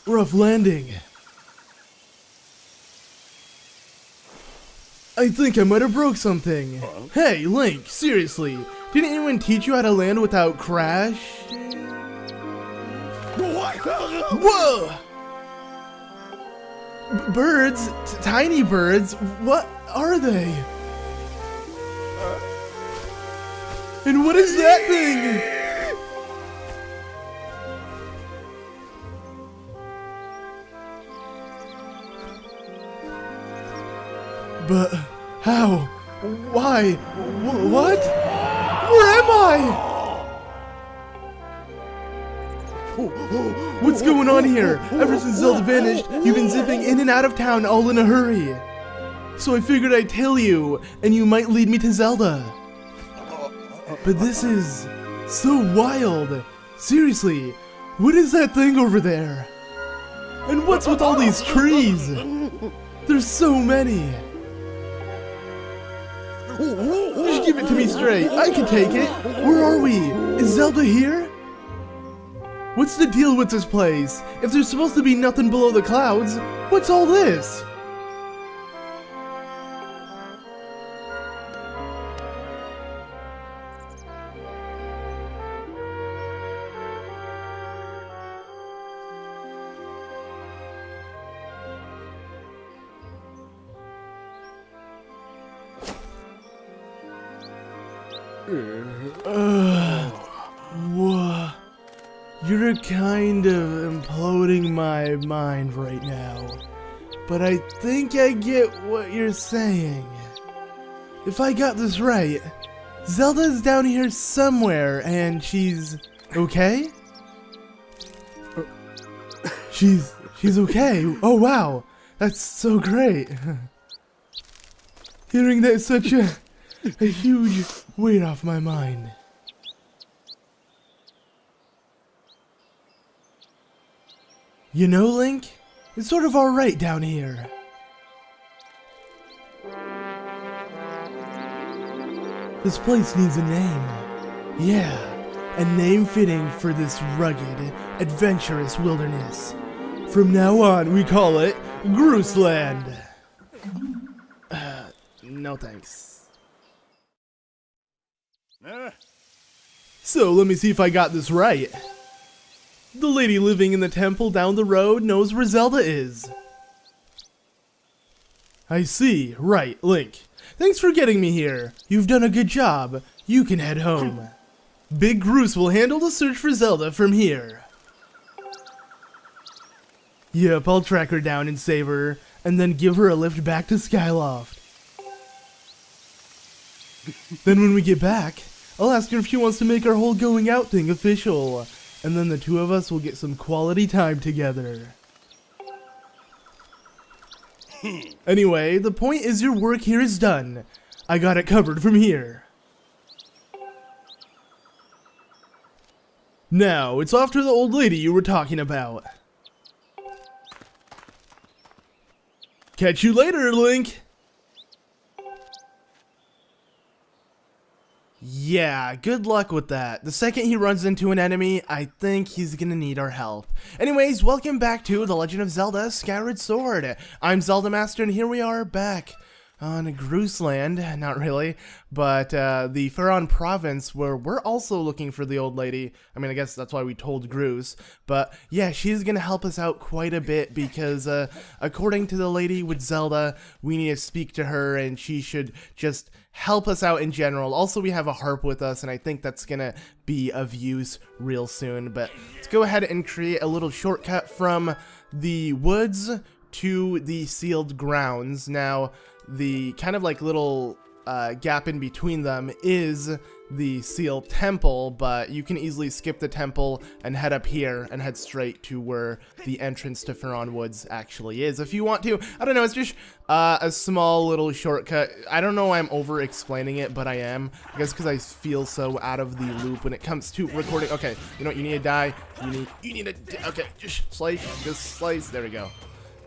Rough landing. I think I might have broke something. Hey, Link, seriously, didn't anyone teach you how to land without crash? Whoa! Birds? Tiny birds? What are they? And what is that thing? But how? Why? What? Where am I? What's going on here? Ever since Zelda vanished, you've been zipping in and out of town all in a hurry. So I figured I'd tell you, and you might lead me to Zelda. But this is so wild. Seriously, what is that thing over there? And what's with all these trees? There's so many. Just give it to me straight. I can take it. Where are we? Is Zelda here? What's the deal with this place? If there's supposed to be nothing below the clouds, what's all this? Whoa. You're kind of imploding my mind right now, but I think I get what you're saying. If I got this right, Zelda's down here somewhere and she's okay? She's okay. Oh wow, that's so great. Hearing that is such a huge weight off my mind. You know, Link, it's sort of alright down here. This place needs a name. Yeah, a name fitting for this rugged, adventurous wilderness. From now on, we call it Groosland. No thanks. So, let me see if I got this right. The lady living in the temple down the road knows where Zelda is. I see. Right, Link. Thanks for getting me here. You've done a good job. You can head home. Big Groose will handle the search for Zelda from here. Yep, I'll track her down and save her, and then give her a lift back to Skyloft. Then when we get back, I'll ask her if she wants to make our whole going out thing official. And then the two of us will get some quality time together. Anyway, the point is your work here is done. I got it covered from here. Now, it's off to the old lady you were talking about. Catch you later, Link! Yeah, good luck with that. The second he runs into an enemy, I think he's gonna need our help. Anyways, welcome back to The Legend of Zelda Skyward Sword. I'm Zelda Master, and here we are back on Groosland. Not really, but the Faron province, where we're also looking for the old lady. I mean, I guess that's why we told Groose. But yeah, she's gonna help us out quite a bit because according to the lady with Zelda, we need to speak to her, and she should just help us out in general. Also, we have a harp with us, and I think that's gonna be of use real soon. But let's go ahead and create a little shortcut from the woods to the sealed grounds. Now, the kind of like little gap in between them is the sealed temple, but you can easily skip the temple and head up here and head straight to where the entrance to Faron Woods actually is if you want to. I don't know, it's just a small little shortcut. I don't know why I'm over explaining it, but I am. I guess because I feel so out of the loop when it comes to recording. Okay, you know what, you need to die. You need to okay, just slice, there we go.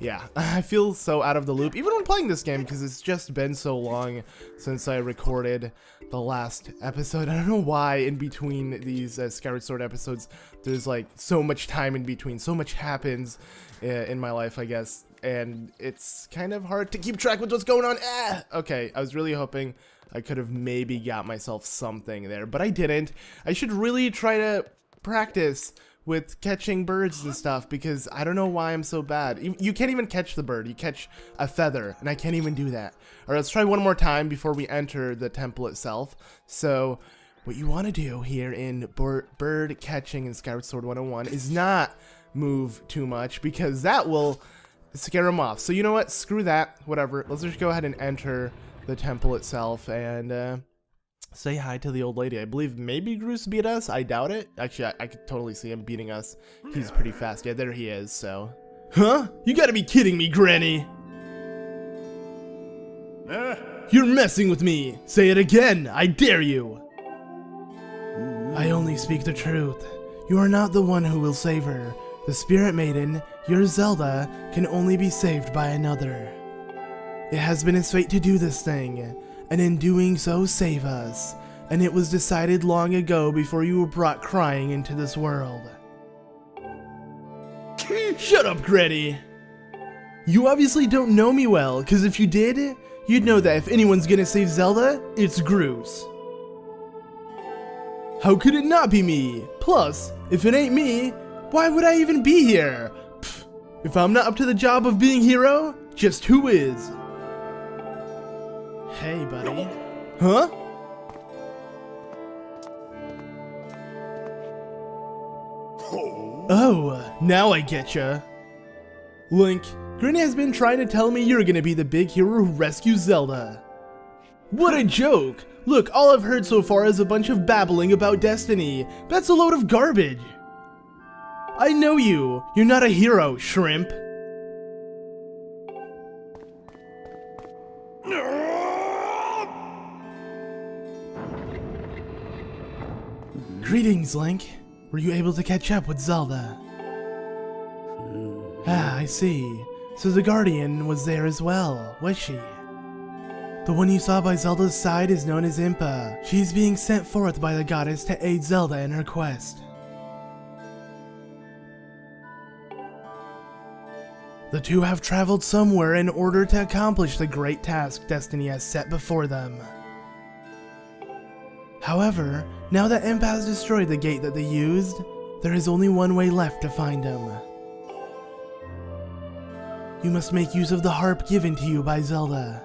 Yeah, I feel so out of the loop, even when playing this game, because it's just been so long since I recorded the last episode. I don't know why in between these Skyward Sword episodes, there's like so much time in between. So much happens in my life, I guess, and it's kind of hard to keep track with what's going on. Okay, I was really hoping I could have maybe got myself something there, but I didn't. I should really try to practice with catching birds and stuff, because I don't know why I'm so bad. You can't even catch the bird. You catch a feather, and I can't even do that. All right, let's try one more time before we enter the temple itself. So what you want to do here in bird catching in Skyward Sword 101 is not move too much, because that will scare them off. So you know what? Screw that. Whatever. Let's just go ahead and enter the temple itself and say hi to the old lady. I believe maybe Groose beat us. I doubt it. Actually, I could totally see him beating us. He's pretty fast. Yeah, there he is, so. Huh? You gotta be kidding me, Granny. You're messing with me. Say it again. I dare you. I only speak the truth. You are not the one who will save her. The Spirit Maiden, your Zelda, can only be saved by another. It has been his fate to do this thing, and in doing so save us, and it was decided long ago before you were brought crying into this world. Shut up, Granny! You obviously don't know me well, because if you did, you'd know that if anyone's gonna save Zelda, it's Groose. How could it not be me? Plus, if it ain't me, why would I even be here? Pfft, if I'm not up to the job of being hero, just who is? Hey, buddy. Huh? Oh, now I getcha. Link, Granny has been trying to tell me you're gonna be the big hero who rescues Zelda. What a joke! Look, all I've heard so far is a bunch of babbling about destiny. That's a load of garbage. I know you. You're not a hero, shrimp. Greetings, Link. Were you able to catch up with Zelda? Ah, I see. So the Guardian was there as well, was she? The one you saw by Zelda's side is known as Impa. She's being sent forth by the goddess to aid Zelda in her quest. The two have traveled somewhere in order to accomplish the great task Destiny has set before them. However, now that Imp has destroyed the gate that they used, there is only one way left to find him. You must make use of the harp given to you by Zelda.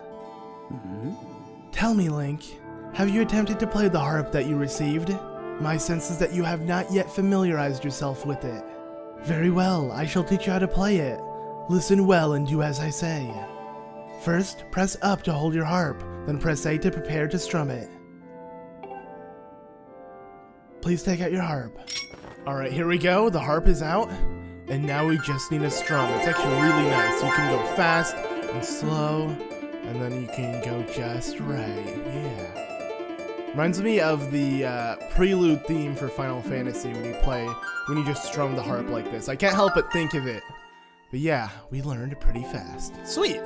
Tell me, Link, have you attempted to play the harp that you received? My sense is that you have not yet familiarized yourself with it. Very well, I shall teach you how to play it. Listen well and do as I say. First, press up to hold your harp, then press A to prepare to strum it. Please take out your harp. Alright, here we go. The harp is out. And now we just need a strum. It's actually really nice. You can go fast and slow, and then you can go just right. Yeah. Reminds me of the prelude theme for Final Fantasy when you just strum the harp like this. I can't help but think of it. But yeah, we learned pretty fast. Sweet!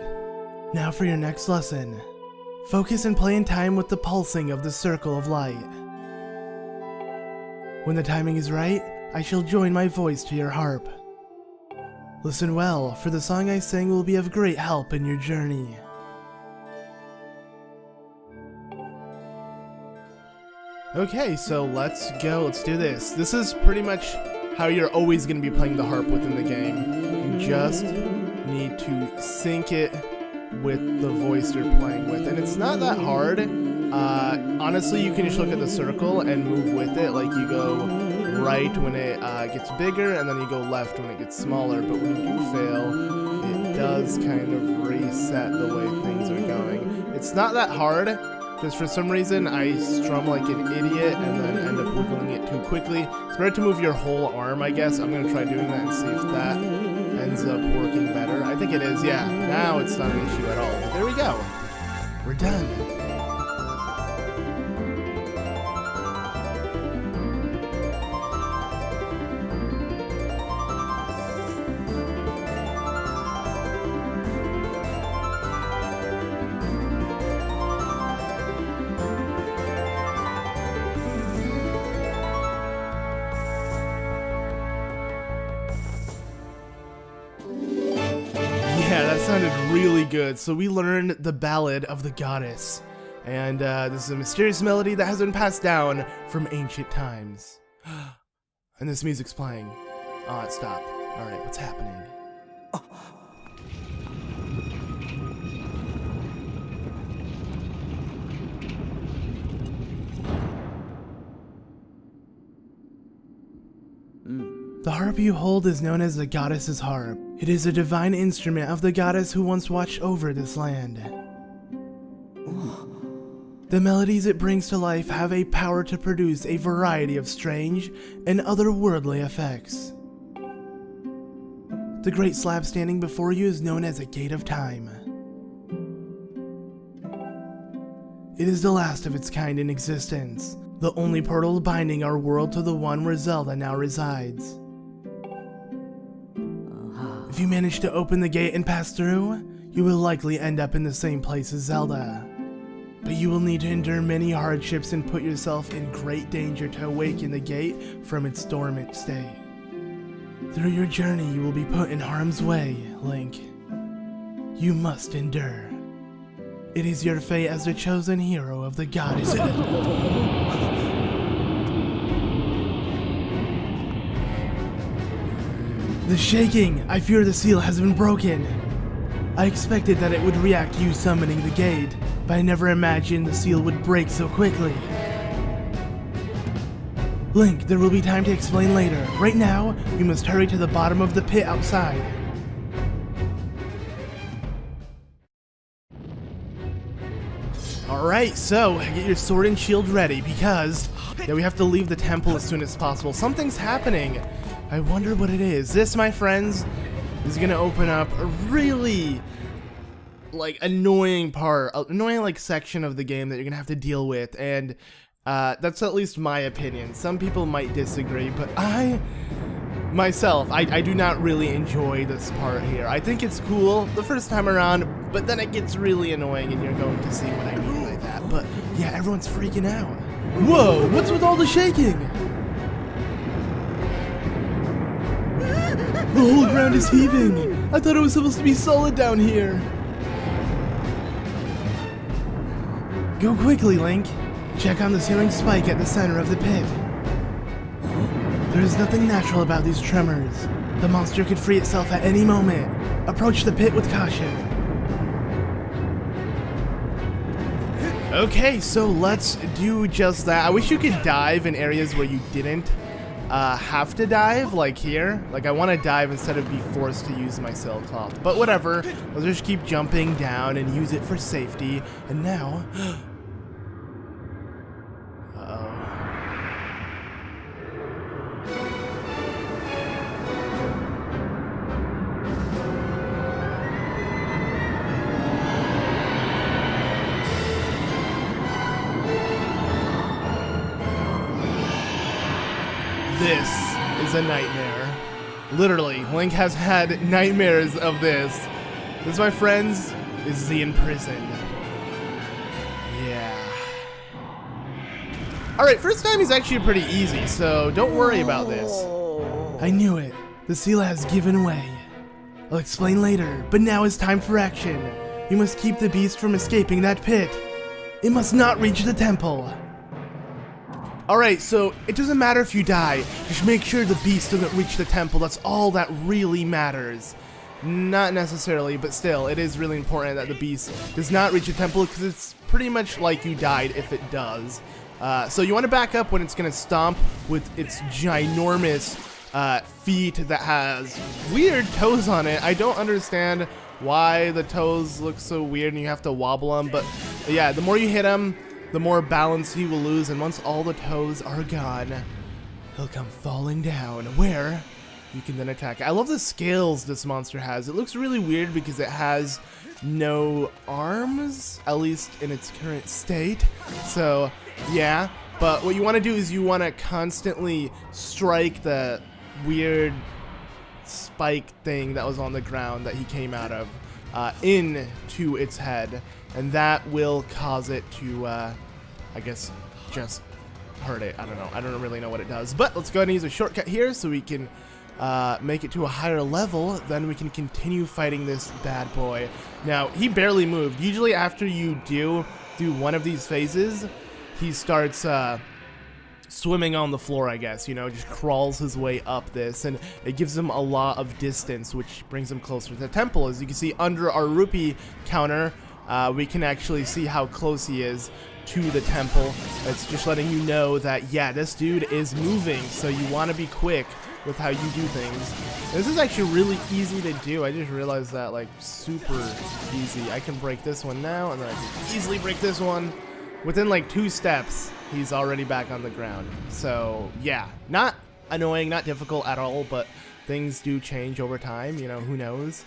Now for your next lesson. Focus and play in time with the pulsing of the circle of light. When the timing is right, I shall join my voice to your harp. Listen well, for the song I sing will be of great help in your journey. Okay, so let's go. Let's do this. This is pretty much how you're always going to be playing the harp within the game. You just need to sync it with the voice you're playing with. And it's not that hard. Honestly, you can just look at the circle and move with it. Like you go right when it gets bigger, and then you go left when it gets smaller. But when you do fail, it does kind of reset the way things are going. It's not that hard, because for some reason I strum like an idiot and then end up wiggling it too quickly. It's better to move your whole arm, I guess. I'm going to try doing that and see if that ends up working better. I think it is, yeah. Now it's not an issue at all. But there we go. We're done. sounded really good. So we learned the Ballad of the Goddess. And this is a mysterious melody that has been passed down from ancient times. And this music's playing. Oh, it stopped. Alright, what's happening? The harp you hold is known as the goddess's harp. It is a divine instrument of the goddess who once watched over this land. The melodies it brings to life have a power to produce a variety of strange and otherworldly effects. The great slab standing before you is known as a Gate of Time. It is the last of its kind in existence, the only portal binding our world to the one where Zelda now resides. If you manage to open the gate and pass through, you will likely end up in the same place as Zelda. But you will need to endure many hardships and put yourself in great danger to awaken the gate from its dormant state. Through your journey, you will be put in harm's way, Link. You must endure. It is your fate as the chosen hero of the goddess. The shaking! I fear the seal has been broken. I expected that it would react to you summoning the gate, but I never imagined the seal would break so quickly. Link, there will be time to explain later. Right now, you must hurry to the bottom of the pit outside. Alright, so get your sword and shield ready because we have to leave the temple as soon as possible. Something's happening. I wonder what it is. This, my friends, is gonna open up a really annoying section of the game that you're gonna have to deal with, and that's at least my opinion. Some people might disagree, but I do not really enjoy this part here. I think it's cool the first time around, but then it gets really annoying, and you're going to see what I mean by that. But yeah, everyone's freaking out. Whoa, what's with all the shaking? The whole ground is heaving. I thought it was supposed to be solid down here. Go quickly, Link. Check on the ceiling spike at the center of the pit. There is nothing natural about these tremors. The monster could free itself at any moment. Approach the pit with caution. Okay, so let's do just that. I wish you could dive in areas where you didn't have to dive, like here. Like, I want to dive instead of be forced to use my sailcloth. But whatever, let's just keep jumping down and use it for safety. And now... This is a nightmare. Literally, Link has had nightmares of this. This, my friends, is the Imprisoned. Yeah. Alright, first time is actually pretty easy, so don't worry about this. I knew it. The seal has given way. I'll explain later, but now is time for action. You must keep the beast from escaping that pit. It must not reach the temple. Alright, so it doesn't matter if you die, just make sure the beast doesn't reach the temple. That's all that really matters. Not necessarily, but still, it is really important that the beast does not reach the temple because it's pretty much like you died if it does. So you want to back up when it's going to stomp with its ginormous feet that has weird toes on it. I don't understand why the toes look so weird and you have to wobble them, but yeah, the more you hit them, the more balance he will lose, and once all the toes are gone, he'll come falling down, where you can then attack. I love the scales this monster has. It looks really weird because it has no arms, at least in its current state. So, yeah, but what you want to do is you want to constantly strike the weird spike thing that was on the ground that he came out of into its head. And that will cause it to, I guess, just hurt it. I don't know. I don't really know what it does. But let's go ahead and use a shortcut here so we can make it to a higher level, then we can continue fighting this bad boy. Now, he barely moved. Usually after you do one of these phases, he starts swimming on the floor, I guess, you know, just crawls his way up this, and it gives him a lot of distance, which brings him closer to the temple. As you can see under our rupee counter, we can actually see how close he is to the temple. It's just letting you know that, yeah, this dude is moving, so you want to be quick with how you do things. This is actually really easy to do. I just realized that, like, super easy. I can break this one now, and then I can easily break this one. Within like 2 steps, he's already back on the ground. So yeah, not annoying, not difficult at all, but things do change over time, you know, who knows.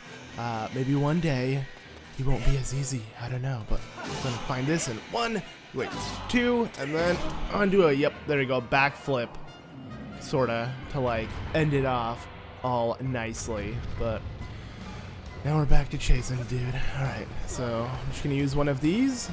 Maybe one day he won't be as easy, I don't know, but I'm gonna find this in 1, wait, 2, and then undo a, yep, there you go, backflip, sorta, to like end it off all nicely. But now we're back to chasing, dude. Alright, so I'm just gonna use one of these.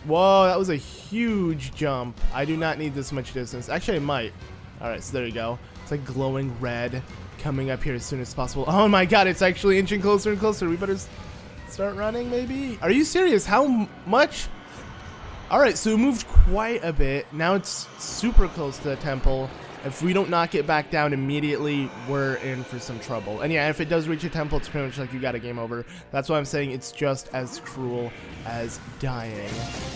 Whoa, that was a huge jump. I do not need this much distance. Actually, I might. Alright, so there you go. It's like glowing red coming up here as soon as possible. Oh my god, it's actually inching closer and closer. We better start running, maybe? Are you serious? How much? Alright, so we moved quite a bit. Now it's super close to the temple. If we don't knock it back down immediately, we're in for some trouble. And yeah, if it does reach a temple, it's pretty much like you got a game over. That's why I'm saying it's just as cruel as dying.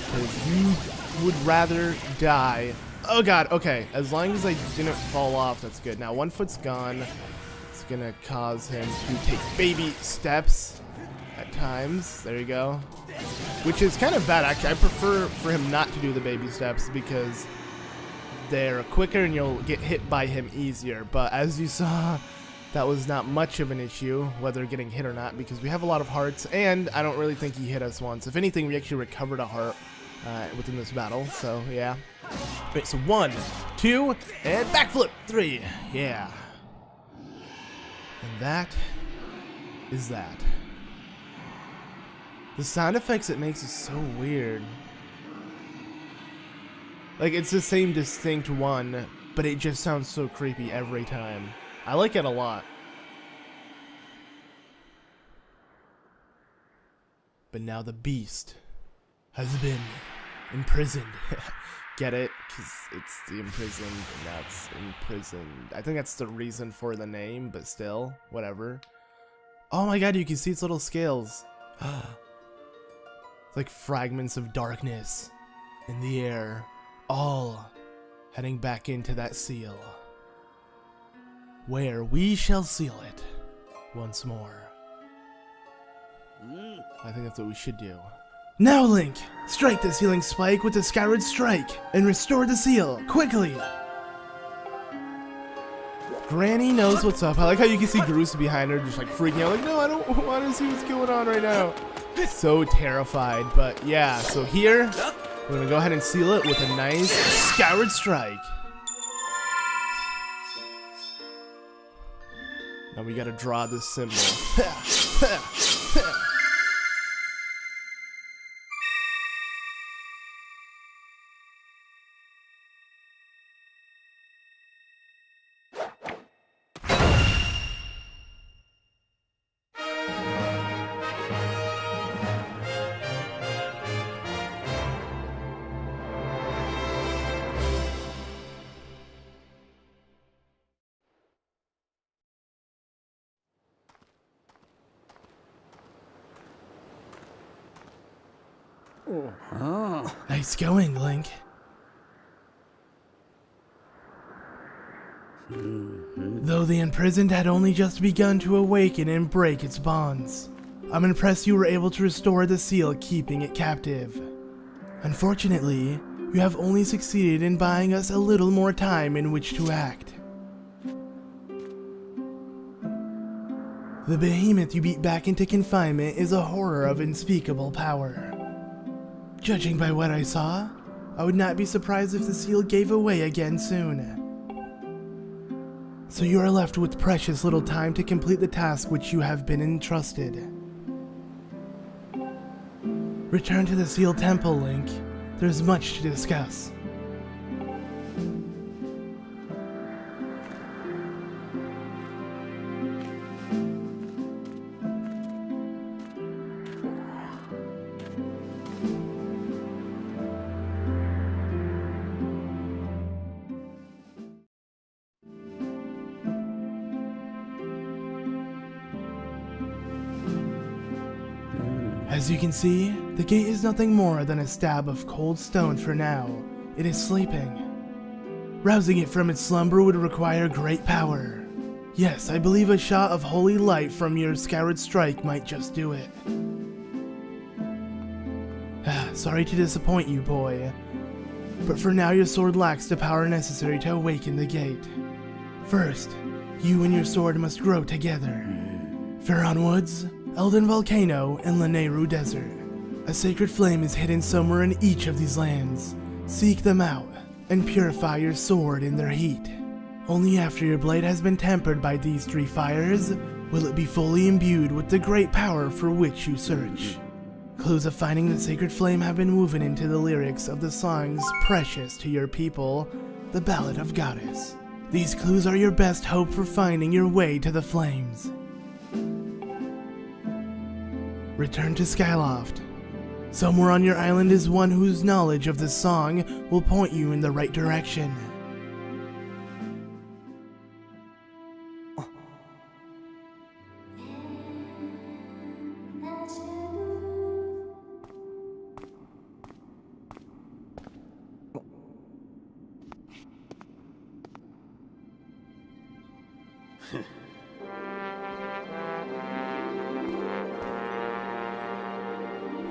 Because you would rather die. Oh god, okay. As long as I didn't fall off, that's good. Now, 1 foot's gone. It's gonna cause him to take baby steps at times. There you go. Which is kind of bad, actually. I prefer for him not to do the baby steps because they're quicker and you'll get hit by him easier. But as you saw, that was not much of an issue, whether getting hit or not, because we have a lot of hearts, and I don't really think he hit us once. If anything, we actually recovered a heart within this battle, so yeah. Wait, so 1, 2, and backflip, 3, yeah. And that is that. The sound effects it makes is so weird. Like, it's the same distinct one, but it just sounds so creepy every time. I like it a lot. But now the beast has been imprisoned. Get it? Because it's the imprisoned, and that's imprisoned. I think that's the reason for the name, but still, whatever. Oh my god, you can see its little scales. It's like fragments of darkness in the air. All heading back into that seal, where we shall seal it once more. I think that's what we should do. Now, Link, strike the sealing spike with the Skyward Strike and restore the seal quickly. Granny knows what's up. I like how you can see Groose behind her just like freaking out, like, no, I don't want to see what's going on right now. So terrified. But yeah, so here we're gonna go ahead and seal it with a nice Skyward Strike. Now we gotta draw this symbol. Nice going, Link. Though the imprisoned had only just begun to awaken and break its bonds, I'm impressed you were able to restore the seal, keeping it captive. Unfortunately, you have only succeeded in buying us a little more time in which to act. The behemoth you beat back into confinement is a horror of unspeakable power. Judging by what I saw, I would not be surprised if the seal gave away again soon. So you are left with precious little time to complete the task which you have been entrusted. Return to the Seal Temple, Link. There's much to discuss. As you can see, the gate is nothing more than a stab of cold stone for now. It is sleeping. Rousing it from its slumber would require great power. Yes, I believe a shot of holy light from your Skyward strike might just do it. Sorry to disappoint you, boy. But for now your sword lacks the power necessary to awaken the gate. First, you and your sword must grow together. Faron Woods, Elden Volcano, and Lanayru Desert. A sacred flame is hidden somewhere in each of these lands. Seek them out, and purify your sword in their heat. Only after your blade has been tempered by these 3 fires, will it be fully imbued with the great power for which you search. Clues of finding the sacred flame have been woven into the lyrics of the songs precious to your people, the Ballad of Goddess. These clues are your best hope for finding your way to the flames. Return to Skyloft. Somewhere on your island is one whose knowledge of this song will point you in the right direction.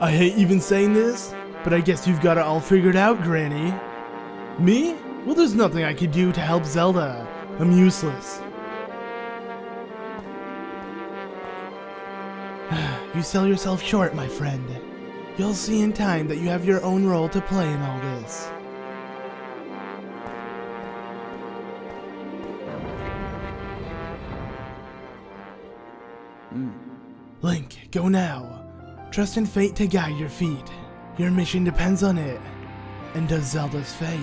I hate even saying this, but I guess you've got it all figured out, Granny. Me? Well, there's nothing I could do to help Zelda. I'm useless. You sell yourself short, my friend. You'll see in time that you have your own role to play in all this. Link, go now. Trust in fate to guide your feet. Your mission depends on it, and does Zelda's fate.